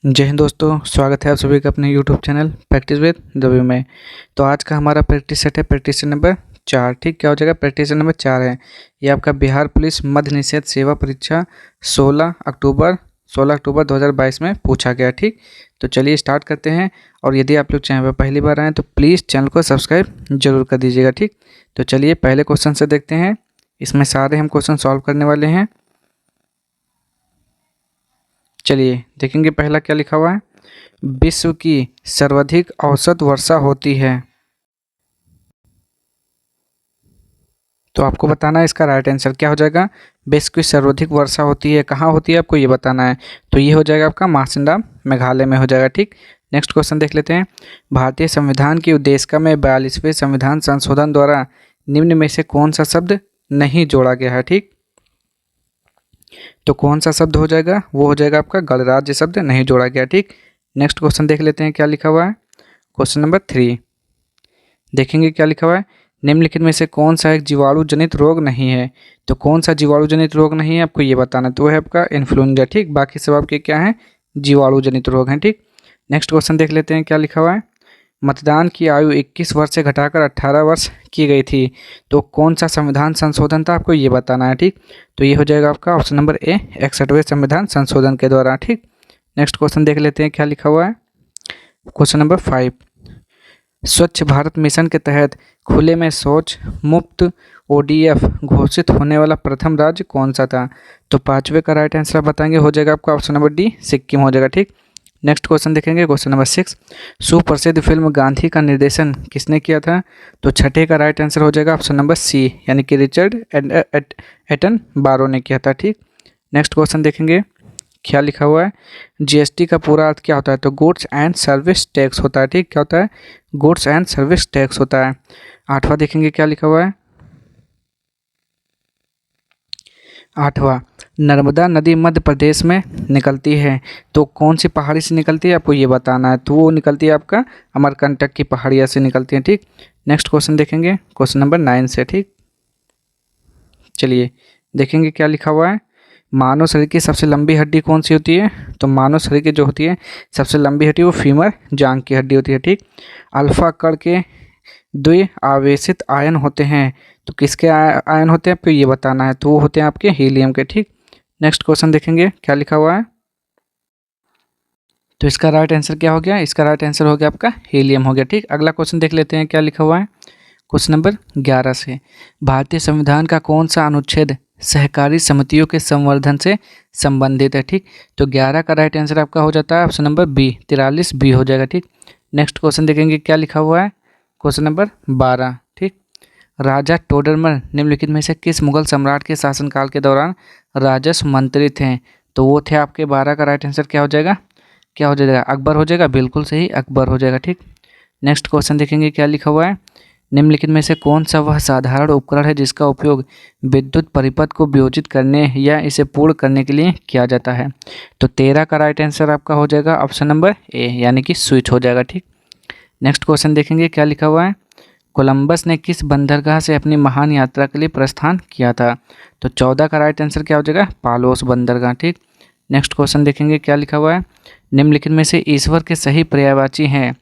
जय हिंद दोस्तों, स्वागत है आप सभी का अपने YouTube channel practice with Ravi में। तो आज का हमारा प्रैक्टिस सेट है प्रैक्टिस सेट नंबर 4। ठीक, क्या हो जाएगा? प्रैक्टिस सेट नंबर 4 है। ये आपका बिहार पुलिस मध्य निषेध सेवा परीक्षा 16 अक्टूबर 2022 में पूछा गया। ठीक, तो चलिए स्टार्ट करते हैं। और यदि आप लोग चैनल पर पहली बार आएँ तो प्लीज़ चैनल को सब्सक्राइब जरूर कर दीजिएगा। ठीक, तो चलिए पहले क्वेश्चन से देखते हैं। इसमें सारे हम क्वेश्चन सॉल्व करने वाले हैं। चलिए देखेंगे पहला क्या लिखा हुआ है। विश्व की सर्वाधिक औसत वर्षा होती है। तो आपको बताना है इसका राइट आंसर क्या हो जाएगा। विश्व की सर्वाधिक वर्षा होती है, कहाँ होती है आपको ये बताना है। तो ये हो जाएगा आपका मासिंडा मेघालय में हो जाएगा। ठीक, नेक्स्ट क्वेश्चन देख लेते हैं। भारतीय संविधान की उद्देशिका में 42वें संविधान संशोधन द्वारा निम्न में से कौन सा शब्द नहीं जोड़ा गया है। ठीक, तो कौन सा शब्द हो जाएगा? वो हो जाएगा आपका गणराज्य शब्द नहीं जोड़ा गया। ठीक, नेक्स्ट क्वेश्चन देख लेते हैं क्या लिखा हुआ है। क्वेश्चन नंबर 3 देखेंगे क्या लिखा हुआ है। निम्नलिखित में से कौन सा एक जीवाणु जनित रोग नहीं है। तो कौन सा जीवाणु जनित रोग नहीं है आपको ये बताना है। तो वो है आपका इन्फ्लुएंजा। ठीक, बाकी सब आपके क्या हैं? जीवाणु जनित रोग हैं। ठीक, नेक्स्ट क्वेश्चन देख लेते हैं क्या लिखा हुआ है। मतदान की आयु 21 वर्ष से घटाकर 18 वर्ष की गई थी। तो कौन सा संविधान संशोधन था आपको ये बताना है। ठीक, तो ये हो जाएगा आपका ऑप्शन नंबर ए 61वें संविधान संशोधन के द्वारा। ठीक, नेक्स्ट क्वेश्चन देख लेते हैं क्या लिखा हुआ है। क्वेश्चन नंबर 5 स्वच्छ भारत मिशन के तहत खुले में शौच मुक्त ओडीएफ घोषित होने वाला प्रथम राज्य कौन सा था। तो 5वें का राइट आंसर बताएंगे, हो जाएगा आपका ऑप्शन नंबर डी सिक्किम हो जाएगा। ठीक, नेक्स्ट क्वेश्चन देखेंगे। क्वेश्चन नंबर 6 सुप्रसिद्ध फिल्म गांधी का निर्देशन किसने किया था। तो छठे का राइट आंसर हो जाएगा ऑप्शन नंबर सी यानी कि रिचर्ड एटन बारो ने किया था। ठीक, नेक्स्ट क्वेश्चन देखेंगे क्या लिखा हुआ है। जीएसटी का पूरा अर्थ क्या होता है। तो गुड्स एंड सर्विस टैक्स होता है। ठीक, क्या होता है? गुड्स एंड सर्विस टैक्स होता है। 8वां देखेंगे क्या लिखा हुआ है। 8वां नर्मदा नदी मध्य प्रदेश में निकलती है। तो कौन सी पहाड़ी से निकलती है आपको ये बताना है। तो वो निकलती है आपका अमरकंटक की पहाड़ियाँ से निकलती है। ठीक, नेक्स्ट क्वेश्चन देखेंगे क्वेश्चन नंबर 9 से। ठीक, चलिए देखेंगे क्या लिखा हुआ है। मानव शरीर की सबसे लंबी हड्डी कौन सी होती है। तो मानव शरीर की जो होती है सबसे लंबी हड्डी वो फीमर जांघ की हड्डी होती है। ठीक, अल्फा कण के द्वि आवेशित आयन होते हैं। तो किसके आयन होते हैं आपको ये बताना है। तो वो होते हैं आपके हीलियम के। ठीक, नेक्स्ट क्वेश्चन देखेंगे क्या लिखा हुआ है। तो इसका राइट आंसर क्या हो गया? इसका राइट आंसर हो गया आपका हीलियम हो गया। ठीक, अगला क्वेश्चन देख लेते हैं क्या लिखा हुआ है। क्वेश्चन नंबर 11 से भारतीय संविधान का कौन सा अनुच्छेद सहकारी समितियों के संवर्धन से संबंधित है। ठीक, तो 11 का राइट आंसर आपका हो जाता है ऑप्शन नंबर बी 43 बी हो जाएगा। ठीक, नेक्स्ट क्वेश्चन देखेंगे क्या लिखा हुआ है। Question number 12। ठीक, राजा टोडरमल निम्नलिखित में से किस मुगल सम्राट के शासनकाल के दौरान राजस्व मंत्री थे। तो वो थे आपके 12 का राइट आंसर क्या हो जाएगा? क्या हो जाएगा? अकबर हो जाएगा। बिल्कुल सही, अकबर हो जाएगा। ठीक, नेक्स्ट क्वेश्चन देखेंगे क्या लिखा हुआ है। निम्नलिखित में से कौन सा वह साधारण उपकरण है जिसका उपयोग विद्युत परिपथ को वियोजित करने या इसे पूर्ण करने के लिए किया जाता है। तो 13 का राइट आंसर आपका हो जाएगा ऑप्शन नंबर ए यानी कि स्विच हो जाएगा। ठीक, नेक्स्ट क्वेश्चन देखेंगे क्या लिखा हुआ है। कोलंबस ने किस बंदरगाह से अपनी महान यात्रा के लिए प्रस्थान किया था। तो 14 का राइट आंसर क्या हो जाएगा? पालोस बंदरगाह। ठीक, नेक्स्ट क्वेश्चन देखेंगे क्या लिखा हुआ है। निम्नलिखित में से ईश्वर के सही पर्यायवाची हैं।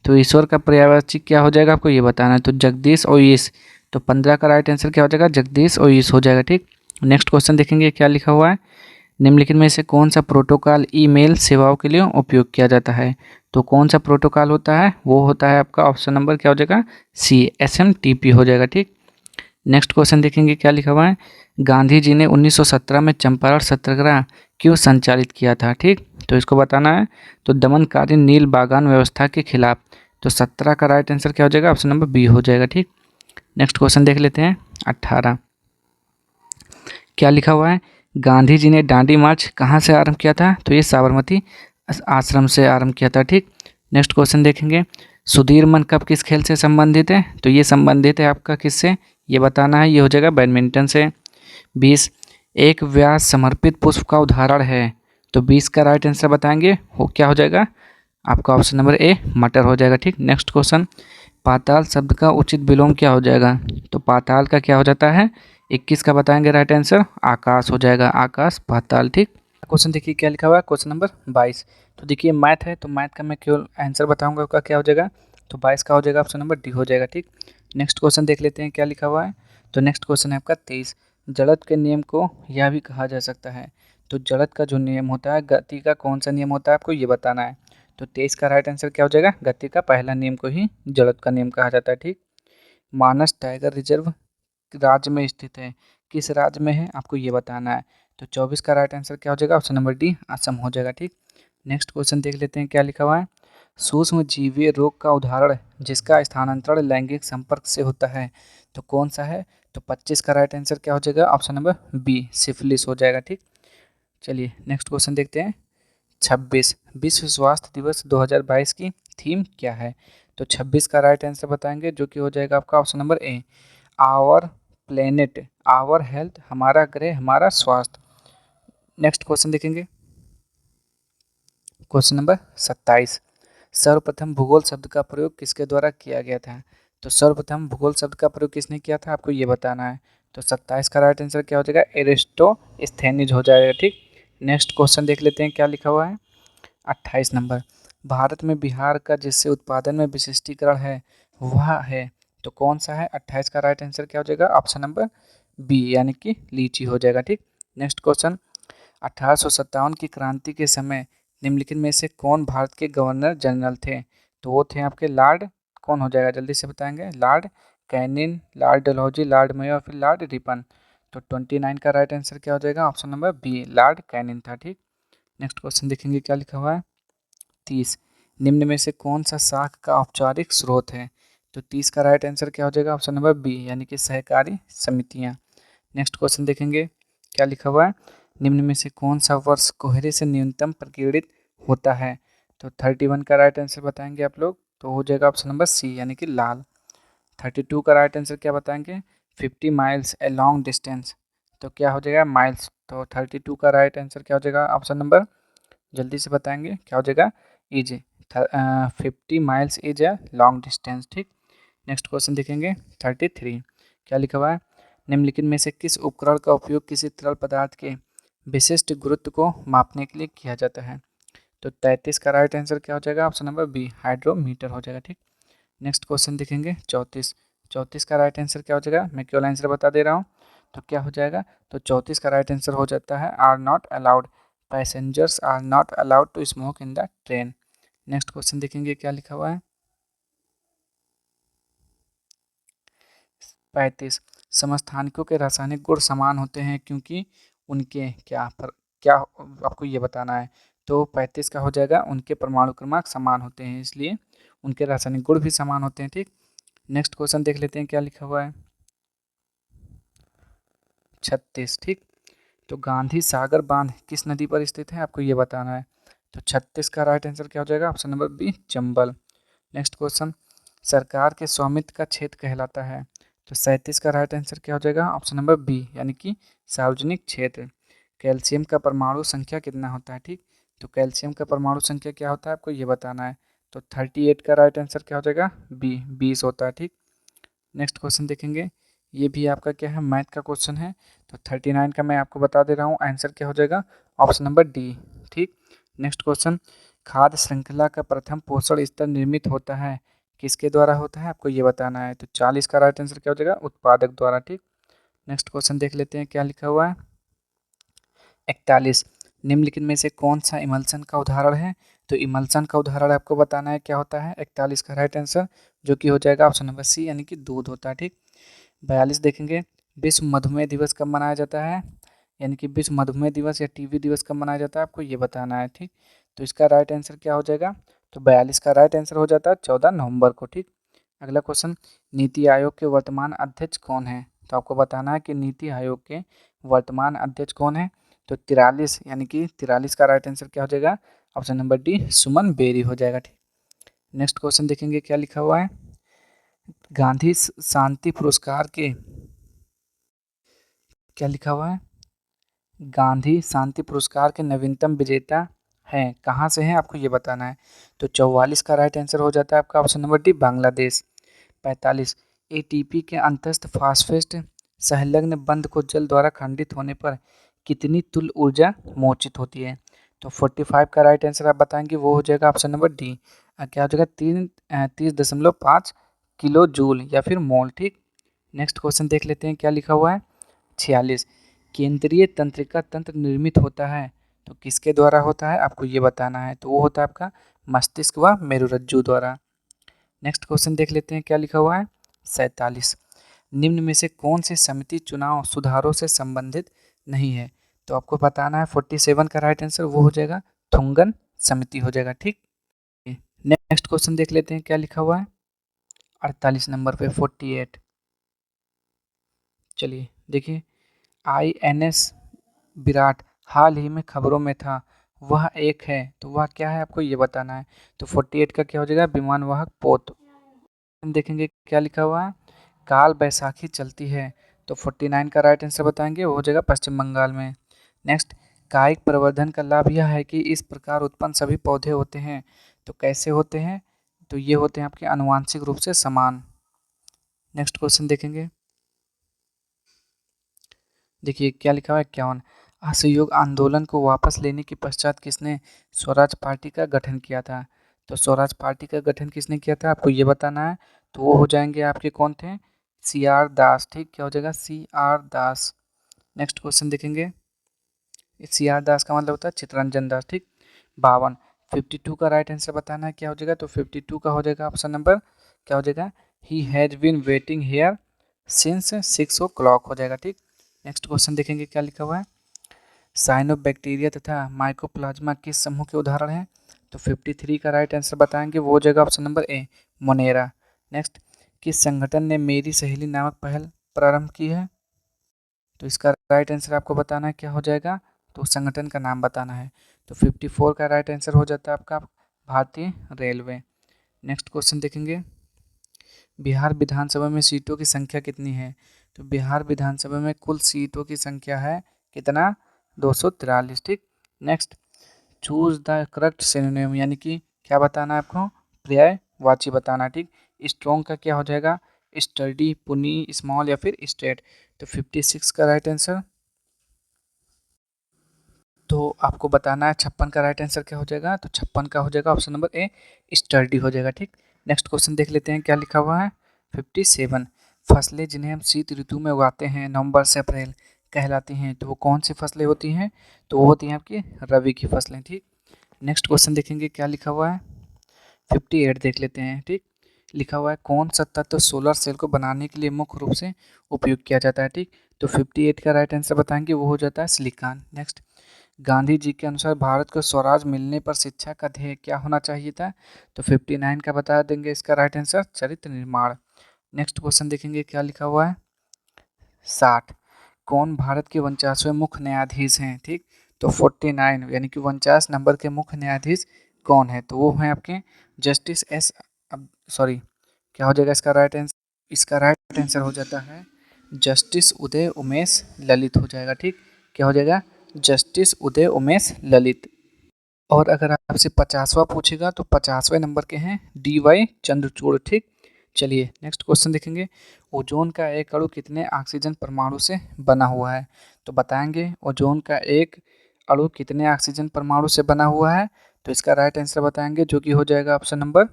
तो ईश्वर का पर्यायवाची क्या हो जाएगा आपको ये बताना है। तो जगदीश और ईश। तो 15 का राइट आंसर क्या हो जाएगा? जगदीश और ईश हो जाएगा। ठीक, नेक्स्ट क्वेश्चन देखेंगे क्या लिखा हुआ है। निम्नलिखित में से कौन सा प्रोटोकॉल ईमेल सेवाओं के लिए उपयोग किया जाता है। तो कौन सा प्रोटोकॉल होता है? वो होता है आपका ऑप्शन नंबर क्या हो जाएगा? सी SMTP हो जाएगा। ठीक, नेक्स्ट क्वेश्चन देखेंगे क्या लिखा हुआ है। गांधी जी ने 1917 में चंपारण सत्याग्रह क्यों संचालित किया था। ठीक, तो इसको बताना है। तो दमनकारी नील बागान व्यवस्था के खिलाफ। तो 17 का राइट आंसर क्या हो जाएगा? ऑप्शन नंबर बी हो जाएगा। ठीक, नेक्स्ट क्वेश्चन देख लेते हैं 18 क्या लिखा हुआ है। गांधी जी ने दांडी मार्च कहाँ से आरंभ किया था। तो ये साबरमती आश्रम से आरंभ किया था। ठीक, नेक्स्ट क्वेश्चन देखेंगे। सुधीर मन कप किस खेल से संबंधित है। तो ये संबंधित है आपका किससे ये बताना है। ये हो जाएगा बैडमिंटन से। 20 एक व्यास समर्पित पुष्प का उदाहरण है। तो 20 का राइट आंसर बताएंगे हो क्या हो जाएगा आपका ऑप्शन नंबर ए मटर हो जाएगा। ठीक, नेक्स्ट क्वेश्चन। पाताल शब्द का उचित विलोम क्या हो जाएगा। तो पाताल का क्या हो जाता है? 21 का बताएंगे राइट आंसर आकाश हो जाएगा। आकाश पाताल। ठीक, क्वेश्चन देखिए क्या लिखा हुआ है, क्वेश्चन नंबर 22। तो देखिए मैथ है, तो मैथ का मैं केवल आंसर बताऊंगा, उसका क्या हो जाएगा, तो 22 का हो जाएगा ऑप्शन नंबर डी हो जाएगा। ठीक, नेक्स्ट क्वेश्चन देख लेते हैं क्या लिखा हुआ है। तो नेक्स्ट क्वेश्चन है आपका 23। जड़त्व के नियम को यह भी कहा जा सकता है। तो जड़त्व का जो नियम होता है, गति का कौन सा नियम होता है, आपको ये बताना है। तो 23 का राइट आंसर क्या हो जाएगा, गति का पहला नियम को ही जड़त्व का नियम कहा जाता है। ठीक, मानस टाइगर रिजर्व राज्य में स्थित है, किस राज्य में है आपको ये बताना है। तो 24 का राइट आंसर क्या हो जाएगा, ऑप्शन नंबर डी असम हो जाएगा। ठीक, नेक्स्ट क्वेश्चन देख लेते हैं क्या लिखा हुआ है। सूक्ष्म जीवीय रोग का उदाहरण जिसका स्थानांतरण लैंगिक संपर्क से होता है, तो कौन सा है। तो 25 का राइट आंसर क्या हो जाएगा, ऑप्शन नंबर बी सिफिलिस हो जाएगा। ठीक, चलिए नेक्स्ट क्वेश्चन देखते हैं। 26 विश्व स्वास्थ्य दिवस 2022 की थीम क्या है। तो 26 का राइट आंसर बताएंगे, जो कि हो जाएगा आपका option number A our planet our health, हमारा ग्रह हमारा स्वास्थ्य। नेक्स्ट क्वेश्चन देखेंगे, क्वेश्चन नंबर 27। सर्वप्रथम भूगोल शब्द का प्रयोग किसके द्वारा किया गया था। तो सर्वप्रथम भूगोल शब्द का प्रयोग किसने किया था, आपको ये बताना है। तो 27 का राइट आंसर क्या हो जाएगा, एरिस्टोस्थेनिज हो जाएगा। ठीक, नेक्स्ट क्वेश्चन देख लेते हैं क्या लिखा हुआ है। 28 नंबर, भारत में बिहार का जिससे उत्पादन में विशिष्टीकरण है वह है, तो कौन सा है। 28 का राइट आंसर क्या हो जाएगा, ऑप्शन नंबर बी यानी कि लीची हो जाएगा। ठीक, नेक्स्ट क्वेश्चन। 1857 की क्रांति के समय निम्नलिखित में से कौन भारत के गवर्नर जनरल थे। तो वो थे आपके लॉर्ड, कौन हो जाएगा जल्दी से बताएंगे, Lord Canning, Lord Dalhousie, Lord Mayo और फिर लॉर्ड रिपन। तो 29 का राइट आंसर क्या हो जाएगा, option number B Lord Canning था। ठीक, नेक्स्ट क्वेश्चन देखेंगे क्या लिखा हुआ है। 30 निम्न में से कौन सा शाख का औपचारिक स्रोत है। तो 30 का राइट आंसर क्या हो जाएगा, ऑप्शन नंबर बी यानी कि सहकारी समितियां। नेक्स्ट क्वेश्चन देखेंगे क्या लिखा हुआ है। निम्न में से कौन सा वर्ष कोहरे से न्यूनतम प्रकीर्णित होता है। तो 31 का राइट आंसर बताएंगे आप लोग, तो हो जाएगा ऑप्शन नंबर सी यानी कि लाल। 32 का राइट आंसर क्या बताएंगे, 50 माइल्स ए लॉन्ग डिस्टेंस, तो क्या हो जाएगा माइल्स। तो 32 का राइट आंसर क्या हो जाएगा, ऑप्शन नंबर जल्दी से बताएंगे क्या हो जाएगा, is 50 miles is a long distance. ठीक, नेक्स्ट क्वेश्चन देखेंगे 33 क्या लिखा हुआ है। निम्नलिखित में से किस उपकरण का उपयोग किसी तरल पदार्थ के विशिष्ट गुरुत्व को मापने के लिए किया जाता है। तो 33 का राइट आंसर क्या हो जाएगा, ऑप्शन नंबर बी हाइड्रोमीटर हो जाएगा। ठीक, नेक्स्ट क्वेश्चन देखेंगे 34 का राइट आंसर क्या हो जाएगा, मैं केवल आंसर बता दे रहा हूँ। तो क्या हो जाएगा, तो 34 का राइट आंसर हो जाता है are not allowed, passengers are not allowed to smoke in the train. Next question देखेंगे क्या लिखा हुआ है। 35 समस्थानिकों के रासायनिक गुण समान होते हैं क्योंकि उनके क्या आपको ये बताना है। तो 35 का हो जाएगा उनके परमाणु क्रमांक समान होते हैं इसलिए उनके रासायनिक गुण भी समान होते हैं। ठीक, नेक्स्ट क्वेश्चन देख लेते हैं क्या लिखा हुआ है। 36 ठीक, तो गांधी सागर बांध किस नदी पर स्थित है आपको ये बताना है। तो 36 का राइट आंसर क्या हो जाएगा, option number B Chambal. Next question, सरकार के स्वामित्व का क्षेत्र कहलाता है। तो 37 का राइट आंसर क्या हो जाएगा, ऑप्शन नंबर बी यानी कि सार्वजनिक क्षेत्र। कैल्शियम का परमाणु संख्या कितना होता है। ठीक, तो कैल्शियम का परमाणु संख्या क्या होता है आपको ये बताना है। तो 38 का राइट आंसर क्या हो जाएगा, बी 20 होता है। ठीक, नेक्स्ट क्वेश्चन देखेंगे, ये भी आपका क्या है मैथ का क्वेश्चन है। तो 39 का मैं आपको बता दे रहा हूँ आंसर क्या हो जाएगा, ऑप्शन नंबर डी। ठीक, नेक्स्ट क्वेश्चन, खाद्य श्रृंखला का प्रथम पोषण स्तर निर्मित होता है किसके द्वारा होता है आपको ये बताना है। तो 40 का राइट आंसर क्या हो जाएगा, उत्पादक द्वारा। ठीक, नेक्स्ट क्वेश्चन देख लेते हैं क्या लिखा हुआ है। 41 निम्नलिखित में से कौन सा इमल्सन का उदाहरण है। तो इमल्सन का उदाहरण आपको बताना है क्या होता है। 41 का राइट आंसर जो कि हो जाएगा ऑप्शन नंबर सी यानी कि दूध होता है। ठीक, 42 देखेंगे, विश्व मधुमेह दिवस कब मनाया जाता है, यानी कि विश्व मधुमेह दिवस या टीबी दिवस कब मनाया जाता है आपको ये बताना है। ठीक, तो इसका राइट आंसर क्या हो जाएगा, तो 42 का राइट आंसर हो जाता है 14 नवंबर को। ठीक, अगला क्वेश्चन, नीति आयोग के वर्तमान अध्यक्ष कौन है। तो आपको बताना है कि नीति आयोग के वर्तमान अध्यक्ष कौन है। तो 43 यानी कि 43 का राइट आंसर क्या हो जाएगा, ऑप्शन नंबर डी सुमन बेरी हो जाएगा। ठीक, नेक्स्ट क्वेश्चन देखेंगे क्या लिखा हुआ है। गांधी शांति पुरस्कार के क्या लिखा हुआ है, गांधी शांति पुरस्कार के नवीनतम विजेता हैं कहाँ से हैं आपको ये बताना है। तो 44 का राइट आंसर हो जाता है आपका option number D Bangladesh. 45 ATP के अंतस्थ फास्फेट संलग्न बंध को जल द्वारा खंडित होने पर कितनी तुल्य ऊर्जा मोचित होती है? तो 45 का राइट आंसर आप बताएंगे वो हो जाएगा ऑप्शन नंबर डी। क्या हो जाएगा? 30.5 किलो जूल या फिर मोल। ठीक। नेक्स्ट क्वेश्चन देख लेते हैं क्या लिखा हुआ है। 46, केंद्रीय तंत्रिका तंत्र निर्मित होता है तो किसके द्वारा होता है आपको ये बताना है। तो वो होता है आपका मस्तिष्क व मेरुरज्जु द्वारा। नेक्स्ट क्वेश्चन देख लेते हैं क्या लिखा हुआ है। 47, निम्न में से कौन सी समिति चुनाव सुधारों से संबंधित नहीं है? तो आपको बताना है 47 का राइट आंसर वो हो जाएगा थुंगन समिति हो जाएगा। ठीक। नेक्स्ट क्वेश्चन देख लेते हैं क्या लिखा हुआ है 48 नंबर पे 48। चलिए देखिए, INS विराट हाल ही में खबरों में था, वह एक है तो वह क्या है आपको ये बताना है। तो 48 का क्या हो जाएगा? विमान वाहक पोत। हम देखेंगे क्या लिखा हुआ है। काल बैसाखी चलती है तो 49 का राइट आंसर बताएंगे वो हो जाएगा पश्चिम बंगाल में। नेक्स्ट, कायिक प्रवर्धन का लाभ यह है कि इस प्रकार उत्पन्न सभी पौधे होते हैं तो कैसे होते हैं? तो ये होते हैं आपके आनुवांशिक रूप से समान। नेक्स्ट क्वेश्चन देखेंगे, देखिए क्या लिखा हुआ है 51, असहयोग आंदोलन को वापस लेने के पश्चात किसने स्वराज पार्टी का गठन किया था? तो स्वराज पार्टी का गठन किसने किया था आपको ये बताना है। तो वो हो जाएंगे आपके कौन थे? CR दास। ठीक, क्या हो जाएगा? CR दास। नेक्स्ट क्वेश्चन देखेंगे, CR दास का मतलब होता है चित्तरंजन दास। ठीक। 52, 52 का राइट आंसर बताना है क्या हो जाएगा। तो 52 का हो जाएगा ऑप्शन नंबर क्या हो जाएगा? He has been waiting here since 6 o'clock हो जाएगा। ठीक। नेक्स्ट क्वेश्चन देखेंगे क्या लिखा हुआ है। साइनोबैक्टीरिया तथा माइकोप्लाज्मा किस समूह के उदाहरण हैं? तो 53 का राइट आंसर बताएंगे वो हो जाएगा ऑप्शन नंबर ए मोनेरा। नेक्स्ट, किस संगठन ने मेरी सहेली नामक पहल प्रारंभ की है? तो इसका राइट आंसर आपको बताना है क्या हो जाएगा। तो उस संगठन का नाम बताना है। तो 54 का राइट आंसर हो जाता है आपका भारतीय रेलवे। नेक्स्ट क्वेश्चन देखेंगे, बिहार विधानसभा में सीटों की संख्या कितनी है? तो बिहार विधानसभा में कुल सीटों की संख्या है कितना? 243। ठीक। Next, choose the correct synonym, यानी कि क्या बताना है आपको? पर्यायवाची बताना है। ठीक। स्ट्रॉन्ग का क्या हो जाएगा? स्टडी, पुनी, स्मॉल या फिर स्ट्रेट। तो 56 का राइट आंसर, तो आपको बताना है 56 का राइट आंसर क्या हो जाएगा। तो 56 का हो जाएगा ऑप्शन नंबर ए स्टडी हो जाएगा। ठीक। नेक्स्ट क्वेश्चन देख लेते हैं क्या लिखा हुआ है। 57, फसलें जिन्हें हम शीत ऋतु में उगाते हैं नवंबर से अप्रैल कहलाती हैं तो वो कौन सी फसलें होती हैं? तो वो होती हैं आपकी रबी की फसलें। ठीक। नेक्स्ट क्वेश्चन देखेंगे क्या लिखा हुआ है। 58 देख लेते हैं। ठीक। लिखा हुआ है कौन सा तत्व सोलर सेल को बनाने के लिए मुख्य रूप से उपयोग किया जाता है? ठीक। तो 58 का राइट आंसर बताएंगे वो हो जाता है सिलिकॉन। नेक्स्ट, गांधी जी के अनुसार भारत को स्वराज मिलने पर शिक्षा का ध्येय क्या होना चाहिए था? तो 59 का बता देंगे इसका राइट आंसर चरित्र निर्माण। नेक्स्ट क्वेश्चन देखेंगे क्या लिखा हुआ है। 60, कौन भारत के 49वें मुख्य न्यायाधीश हैं? ठीक। तो 49 यानी कि 49 नंबर के मुख्य न्यायाधीश कौन है? तो वो हैं आपके जस्टिस एस, अब सॉरी, क्या हो जाएगा इसका राइट आंसर? इसका राइट आंसर हो जाता है जस्टिस उदय उमेश ललित हो जाएगा। ठीक। क्या हो जाएगा? जस्टिस उदय उमेश ललित। और अगर आपसे 50वां पूछेगा तो 50वें नंबर के हैं DY चंद्रचूड़। ठीक। चलिए नेक्स्ट क्वेश्चन देखेंगे, ओजोन का एक अणु कितने ऑक्सीजन परमाणु से बना हुआ है? तो बताएंगे ओजोन का एक अणु कितने ऑक्सीजन परमाणु से बना हुआ है। तो इसका राइट आंसर बताएंगे जो कि हो जाएगा ऑप्शन नंबर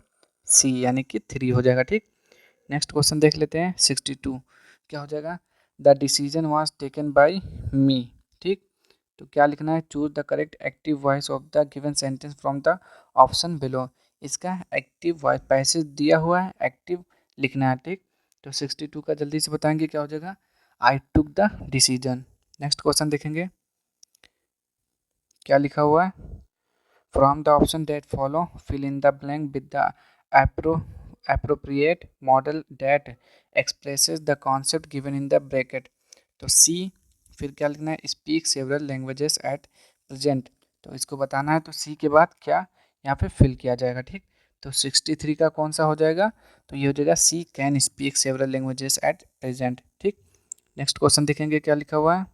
सी यानी कि 3 हो जाएगा। ठीक। नेक्स्ट क्वेश्चन देख लेते हैं 62, क्या हो जाएगा? The decision was taken by me. ठीक। तो क्या लिखना है? Choose the correct active voice of the given sentence from the option below. इसका एक्टिव वॉइस पैसेज दिया हुआ है, एक्टिव लिखना है। ठीक। तो 62 का जल्दी से बताएंगे क्या हो जाएगा। I took the decision. Next question देखेंगे क्या लिखा हुआ है। From the option that follow fill in the blank with the appropriate model that expresses the concept given in the bracket। तो सी, फिर क्या लिखना है? Speak several languages at present. तो इसको बताना है तो सी के बाद क्या यहाँ पे फिल किया जाएगा। ठीक। तो 63 का कौन सा हो जाएगा? तो ये हो जाएगा she can speak several languages at present. ठीक। नेक्स्ट क्वेश्चन देखेंगे क्या लिखा हुआ है।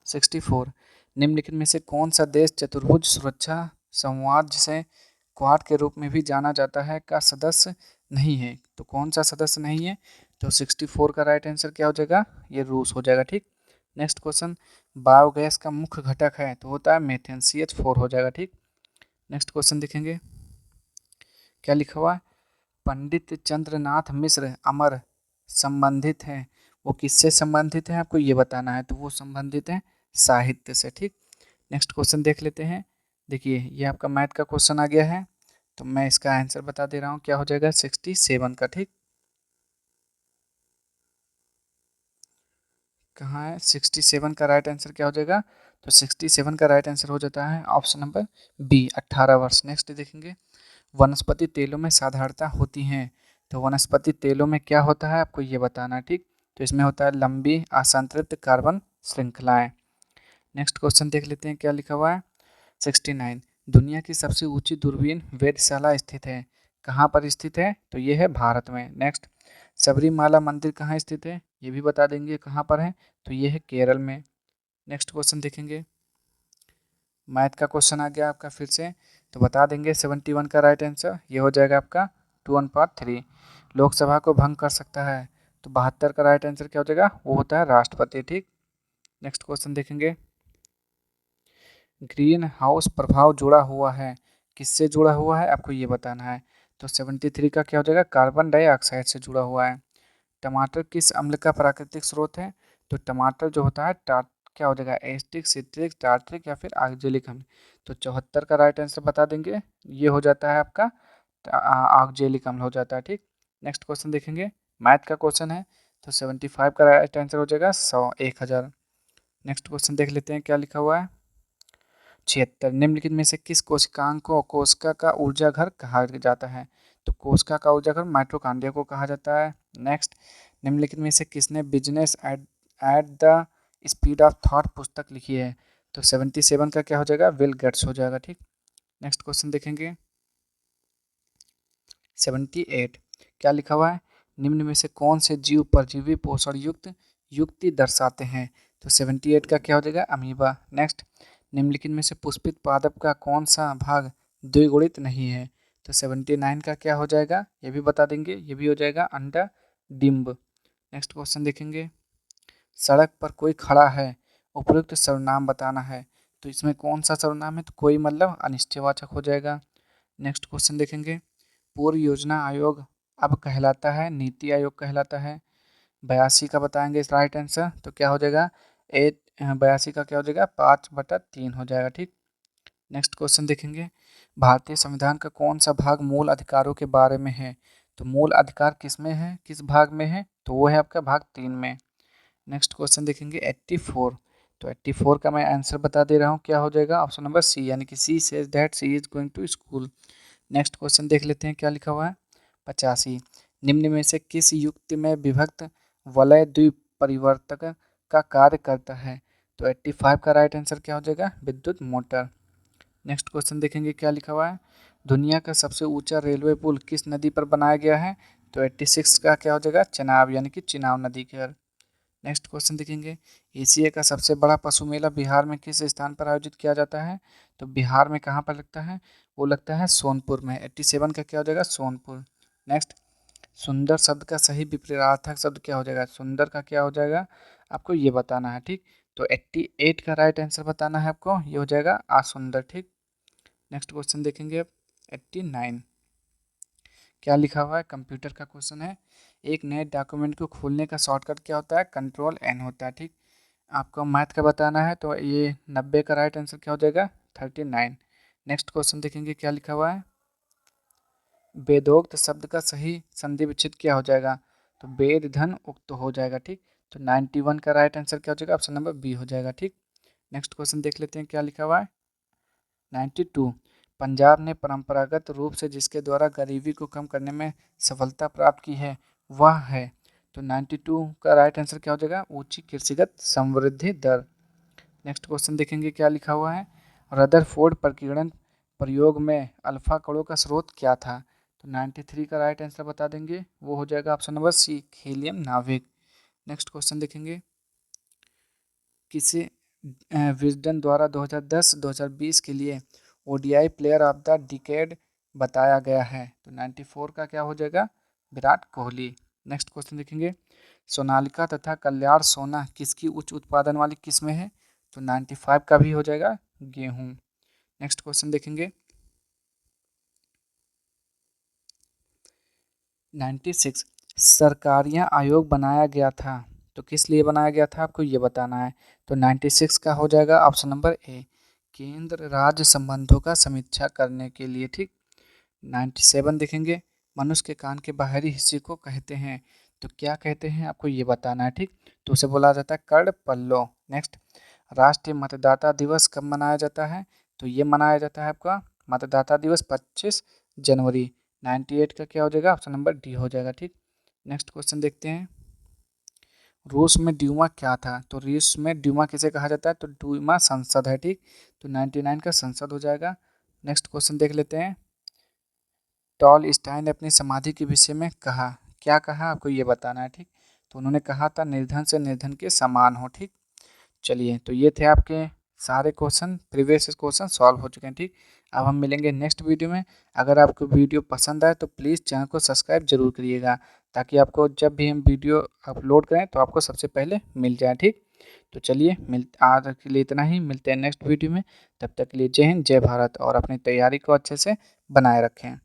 64, निम्नलिखित में से कौन सा देश चतुर्भुज सुरक्षा संवाद जिसे क्वाड के रूप में भी जाना जाता है का सदस्य नहीं है? तो कौन सा सदस्य नहीं है? तो 64 का राइट आंसर क्या हो जाएगा? ये रूस हो जाएगा। ठीक। नेक्स्ट क्वेश्चन, बायोगैस का मुख्य घटक है तो होता है मेथेन, CH4 हो जाएगा। ठीक, नेक्स्ट क्वेश्चन देखेंगे क्या लिखा हुआ है। पंडित चंद्रनाथ मिश्र अमर संबंधित हैं, वो किससे संबंधित है आपको ये बताना है, तो वो संबंधित है साहित्य से। ठीक, नेक्स्ट क्वेश्चन देख लेते हैं। देखिए ये आपका मैथ का क्वेश्चन आ गया है, तो मैं इसका आंसर बता दे रहा हूँ, क्या हो जाएगा 67 का। ठीक, कहाँ है 67 का राइट आंसर क्या हो जाएगा, तो 67 का राइट आंसर हो जाता है ऑप्शन नंबर बी, 18 वर्ष। नेक्स्ट देखेंगे, वनस्पति तेलों में साधारणता होती हैं, तो वनस्पति तेलों में क्या होता है आपको ये बताना है। ठीक, तो इसमें होता है लंबी असंतृप्त कार्बन श्रृंखलाएं। नेक्स्ट क्वेश्चन देख लेते हैं क्या लिखा हुआ है। 69, दुनिया की सबसे ऊंची दूरबीन वेधशाला स्थित है, कहाँ पर स्थित है, तो ये है भारत में। नेक्स्ट, सबरीमाला मंदिर कहाँ स्थित है, ये भी बता देंगे कहाँ पर है, तो ये है केरल में। नेक्स्ट क्वेश्चन देखेंगे, मैथ का क्वेश्चन आ गया आपका फिर से, तो बता देंगे 71 का राइट आंसर ये हो जाएगा आपका 2 पार्ट 3। लोकसभा को भंग कर सकता है, तो 72 का राइट आंसर क्या हो जाएगा, वो होता है राष्ट्रपति। ठीक, नेक्स्ट क्वेश्चन देखेंगे, ग्रीन हाउस प्रभाव जुड़ा हुआ है, किससे जुड़ा हुआ है आपको ये बताना है, तो 73 का क्या हो जाएगा, कार्बन डाइऑक्साइड से जुड़ा हुआ है। टमाटर किस अम्ल का प्राकृतिक स्रोत है, तो टमाटर जो होता है क्या हो जाएगा, एसिटिक, सिट्रिक, टार्ट्रिक या फिर ऑक्जेलिक अम्ल, तो 74 का राइट आंसर बता देंगे, ये हो जाता है आपका ऑक्जेलिक अम्ल हो जाता है। ठीक, नेक्स्ट क्वेश्चन देखेंगे, मैथ का क्वेश्चन है, तो 75 का राइट आंसर हो जाएगा 100, 1000। नेक्स्ट क्वेश्चन देख लेते हैं क्या लिखा हुआ है। 76, निम्नलिखित में से किस कोशिकांग को कोशिका का ऊर्जा घर कहा जाता है, तो कोशिका का ऊर्जा घर माइटोकॉन्ड्रिया को कहा जाता है। नेक्स्ट, निम्नलिखित में से किसने business at the speed of thought पुस्तक लिखी है, तो 77 का क्या हो जाएगा, विल गेट्स हो जाएगा। ठीक, नेक्स्ट क्वेश्चन देखेंगे 78, क्या लिखा हुआ है, निम्न में से कौन से जीव परजीवी पोषण युक्त युक्ति दर्शाते हैं, तो 78 का क्या हो जाएगा, अमीबा। नेक्स्ट, निम्नलिखित में से पुष्पित पादप का कौन सा भाग द्विगुणित नहीं है, तो 79 का क्या हो जाएगा, ये भी बता देंगे, ये भी हो जाएगा अंडा डिम्ब। नेक्स्ट क्वेश्चन देखेंगे, सड़क पर कोई खड़ा है, उपयुक्त सर्वनाम बताना है, तो इसमें कौन सा सर्वनाम है, तो कोई मतलब अनिश्चयवाचक हो जाएगा। नेक्स्ट क्वेश्चन देखेंगे, पूर्व योजना आयोग अब कहलाता है नीति आयोग कहलाता है। 82 का बताएंगे इस राइट आंसर, तो क्या हो जाएगा 82 का क्या हो जाएगा 5/3 हो जाएगा। ठीक, नेक्स्ट क्वेश्चन देखेंगे, भारतीय संविधान का कौन सा भाग मूल अधिकारों के बारे में है, तो मूल अधिकार किस में है, किस भाग में है, तो वो है आपका भाग 3 में। नेक्स्ट क्वेश्चन देखेंगे 84, तो 84 का मैं आंसर बता दे रहा हूँ, क्या हो जाएगा ऑप्शन नंबर सी, यानी कि C says that C is going to school. Next question देख लेते हैं क्या लिखा हुआ है। 85, निम्न में से किस युक्ति में विभक्त वलय द्विपरिवर्तक का कार्य करता है, तो 85 का राइट आंसर क्या हो जाएगा, विद्युत मोटर। नेक्स्ट क्वेश्चन देखेंगे क्या लिखा हुआ है, दुनिया का सबसे ऊंचा रेलवे पुल किस नदी पर बनाया गया है, तो 86 का क्या हो जाएगा, चेनाब, यानी कि चिनाब नदी के। नेक्स्ट क्वेश्चन देखेंगे, एशिया का सबसे बड़ा पशु मेला बिहार में किस स्थान पर आयोजित किया जाता है, तो बिहार में कहाँ पर लगता है, वो लगता है सोनपुर में। 87 का क्या हो जाएगा, सोनपुर। नेक्स्ट, सुंदर शब्द का सही विपरीतार्थक शब्द क्या हो जाएगा, सुंदर का क्या हो जाएगा आपको ये बताना है। ठीक, तो 88 का राइट आंसर बताना है आपको, ये हो जाएगा असुंदर। ठीक, नेक्स्ट क्वेश्चन देखेंगे अब 89, क्या लिखा हुआ है, कंप्यूटर का क्वेश्चन है, एक नए डॉक्यूमेंट को खोलने का शॉर्टकट क्या होता है, कंट्रोल N होता है। ठीक, आपको मैथ का बताना है, तो ये 90 का राइट आंसर क्या हो जाएगा 39। नेक्स्ट क्वेश्चन देखेंगे क्या लिखा हुआ है, वेदोक्त शब्द का सही संधि विच्छेद क्या हो जाएगा, तो वेद धन उक्त हो जाएगा। ठीक, तो 91 का राइट आंसर क्या हो जाएगा, ऑप्शन नंबर बी हो जाएगा। ठीक, नेक्स्ट क्वेश्चन देख लेते हैं क्या लिखा हुआ है। 92, पंजाब ने परंपरागत रूप से जिसके द्वारा गरीबी को कम करने में सफलता प्राप्त की है वह है, तो 92 का राइट आंसर क्या हो जाएगा, ऊंची कृषिगत समृद्धि दर। नेक्स्ट क्वेश्चन देखेंगे क्या लिखा हुआ है, रदरफोर्ड प्रकीर्णन प्रयोग में अल्फा कणों का स्रोत क्या था, तो 93 का राइट आंसर बता देंगे, वो हो जाएगा ऑप्शन नंबर सी, हीलियम नाभिक। नेक्स्ट क्वेश्चन देखेंगे, किसे विजडन द्वारा 2010-2020 के लिए ODI player of the decade बताया गया है, तो 94 का क्या हो जाएगा, विराट कोहली। नेक्स्ट क्वेश्चन देखेंगे, सोनालिका तथा कल्याण सोना किसकी उच्च उत्पादन वाली किस्में है? तो 95 का भी हो जाएगा गेहूं। नेक्स्ट क्वेश्चन देखेंगे, 96 सरकारियां आयोग बनाया गया था, तो किस लिए बनाया गया था आपको ये बताना है। तो 96 का हो जाएगा ऑप्शन नंबर ए, केंद्र राज्य संबंधों का समीक्षा करने के लिए, ठीक। 97 देखेंगे, मनुष्य के कान के बाहरी हिस्से को कहते हैं, तो क्या कहते हैं आपको ये बताना है, ठीक। तो उसे बोला जाता है कर्ण पल्लो। नेक्स्ट, राष्ट्रीय मतदाता दिवस कब मनाया जाता है? तो ये मनाया जाता है आपका मतदाता दिवस 25 जनवरी। 98 का क्या हो जाएगा, ऑप्शन नंबर डी हो जाएगा, ठीक। नेक्स्ट क्वेश्चन देखते हैं, रूस में ड्यूमा क्या था? तो रूस में ड्यूमा किसे कहा जाता है? तो ड्यूमा संसद है, ठीक। तो 99 का संसद हो जाएगा। नेक्स्ट क्वेश्चन देख लेते हैं, टॉलस्टॉय ने अपनी समाधि के विषय में कहा, क्या कहा आपको ये बताना है, ठीक। तो उन्होंने कहा था निर्धन से निर्धन के समान हो, ठीक। चलिए, तो ये थे आपके सारे क्वेश्चन, प्रीवियस क्वेश्चन सॉल्व हो चुके हैं, ठीक। अब हम मिलेंगे नेक्स्ट वीडियो में। अगर आपको वीडियो पसंद आए तो प्लीज़ चैनल को सब्सक्राइब जरूर करिएगा, ताकि आपको जब भी हम वीडियो अपलोड करें तो आपको सबसे पहले मिल जाए, ठीक। तो चलिए, आज के लिए इतना ही, मिलते हैं नेक्स्ट वीडियो में। तब तक के लिए जय हिंद, जय भारत, और अपनी तैयारी को अच्छे से बनाए रखें।